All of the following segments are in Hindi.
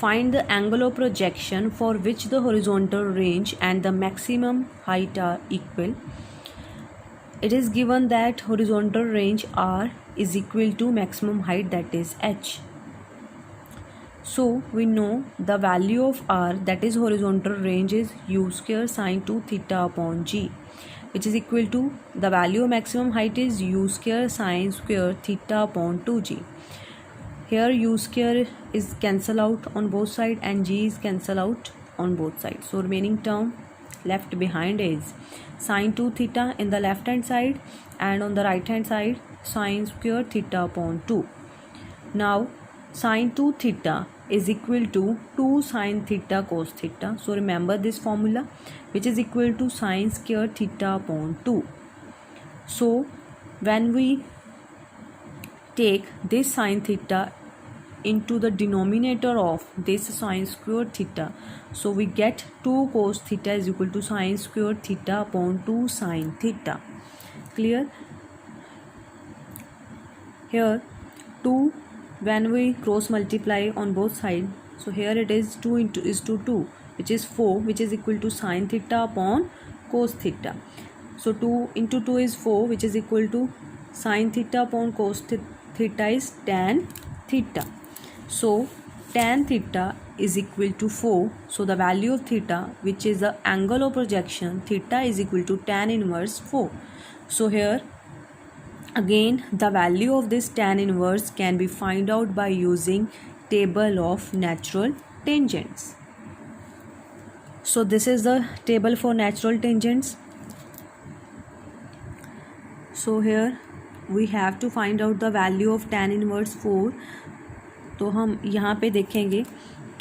find the angle of projection for which the horizontal range and the maximum height are equal. It is given that horizontal range r is equal to maximum height, that is h. So we know the value of r, that is horizontal range, is u square sine 2 theta upon g, which is equal to the value of maximum height is u square sine square theta upon 2g. Here u square is cancel out on both sides and g is cancel out on both sides. So remaining term left behind is sine 2 theta in the left hand side and on the right hand side sine square theta upon 2. Now sine 2 theta is equal to 2 sine theta cos theta. So remember this formula, which is equal to sine square theta upon 2. So when we take this sine theta into the denominator of this sine square theta, so we get 2 cos theta is equal to sine square theta upon 2 sine theta. Clear? Here 2, when we cross multiply on both sides, so here it is 2 into is to 2, which is 4, which is equal to sine theta upon cos theta. So 2 into 2 is 4, which is equal to sine theta upon cos theta is tan theta. So tan theta is equal to 4. So the value of theta, which is the angle of projection, theta is equal to tan inverse 4. So here again the value of this tan inverse can be find out by using table of natural tangents. So this is the table for natural tangents. So here we have to find out the value of tan inverse 4. तो हम यहाँ पे देखेंगे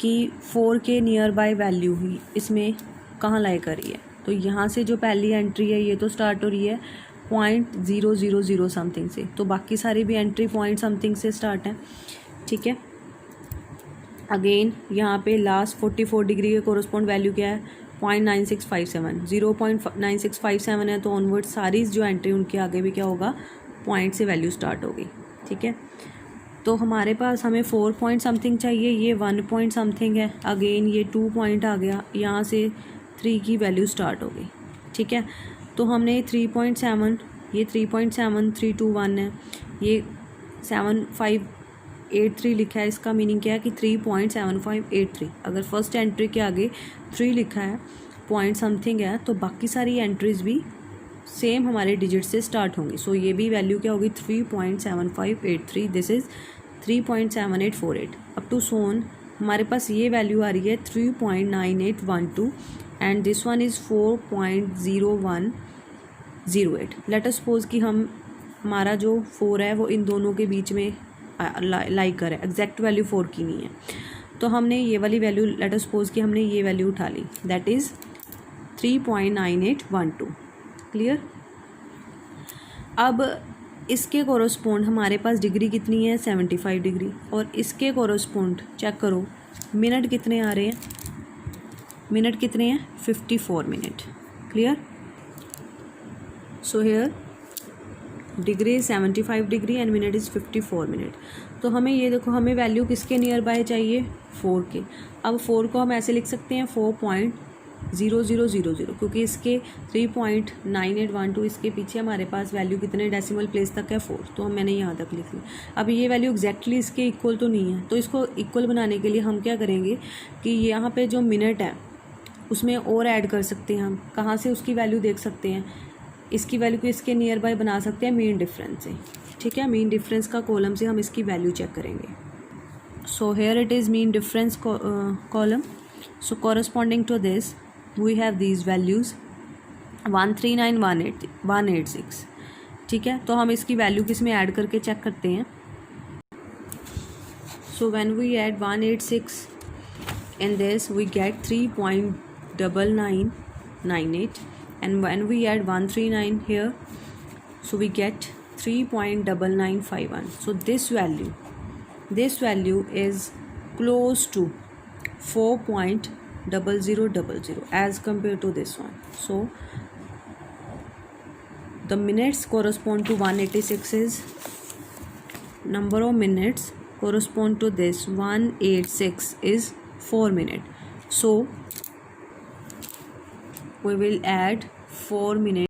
कि 4 के नियर बाय वैल्यू ही इसमें कहाँ लाई कर रही है. तो यहाँ से जो पहली एंट्री है ये तो स्टार्ट हो रही है 0.000 समथिंग से, तो बाकी सारी भी एंट्री पॉइंट समथिंग से स्टार्ट है. ठीक है. अगेन यहाँ पे लास्ट 44 डिग्री के कोरस्पॉन्ड वैल्यू क्या है 0.9657. 0.9657 है तो ऑनवर्ड सारी जो एंट्री उनके आगे भी क्या होगा पॉइंट से वैल्यू स्टार्ट होगी. ठीक है. तो हमारे पास हमें 4 पॉइंट समथिंग चाहिए, ये 1 पॉइंट समथिंग है. अगेन ये 2 पॉइंट आ गया, यहाँ से 3 की वैल्यू स्टार्ट हो गई. ठीक है. तो हमने 3.7, ये 3.7321 है, ये 7583 लिखा है. इसका मीनिंग क्या है कि 3.7583. अगर फर्स्ट एंट्री के आगे 3 लिखा है पॉइंट समथिंग है तो बाकी सारी एंट्रीज भी सेम हमारे डिजिट से स्टार्ट होंगी. सो ये भी वैल्यू क्या होगी 3.7583. दिस इज़ 3.7848 अप टू सोन. हमारे पास ये वैल्यू आ रही है 3.9812 and this one is 4.0108. Let us suppose कि हमारा जो 4 है वो इन दोनों के बीच में लाई कर है, एग्जैक्ट वैल्यू 4 की नहीं है. तो हमने ये वाली वैल्यू लेट अस सपोज कि हमने ये वैल्यू उठा ली, दैट इज़ 3.9812. क्लियर. अब इसके कोरोस्पोंड हमारे पास डिग्री कितनी है 75 डिग्री, और इसके कोरोस्पोंड चेक करो मिनट कितने आ रहे हैं. मिनट कितने हैं 54 minute. Clear. So here degree is 75 degree and minute is 54 minute. तो हमें ये देखो हमें वैल्यू किसके नियर बाय चाहिए 4 के. अब 4 को हम ऐसे लिख सकते हैं 4.0000 क्योंकि इसके 3.9812 इसके पीछे हमारे पास वैल्यू कितने डेसिमल प्लेस तक है 4, तो मैंने यहाँ तक लिख ली. अब ये वैल्यू एग्जैक्टली इसके इक्वल तो नहीं है, तो इसको इक्वल बनाने के लिए हम क्या करेंगे कि यहाँ पे जो मिनट है उसमें और ऐड कर सकते हैं. हम कहाँ से उसकी वैल्यू देख सकते हैं, इसकी वैल्यू को इसके नियर बाय बना सकते हैं मीन डिफरेंस से. ठीक है. मीन डिफरेंस का कॉलम से हम इसकी वैल्यू चेक करेंगे. So here it is mean difference column. So corresponding to this we have these values 139,186. ठीक है. तो हम इसकी वैल्यू किस में ऐड करके चेक करते हैं. So when we add 186 in this we get 3.9998 and when we add 139 here so we get 3.9951. so this value is close to 4.0000 as compared to this one. So the minutes correspond to 186 is number of minutes correspond to this 186 is 4 minutes. So we will add 4 minutes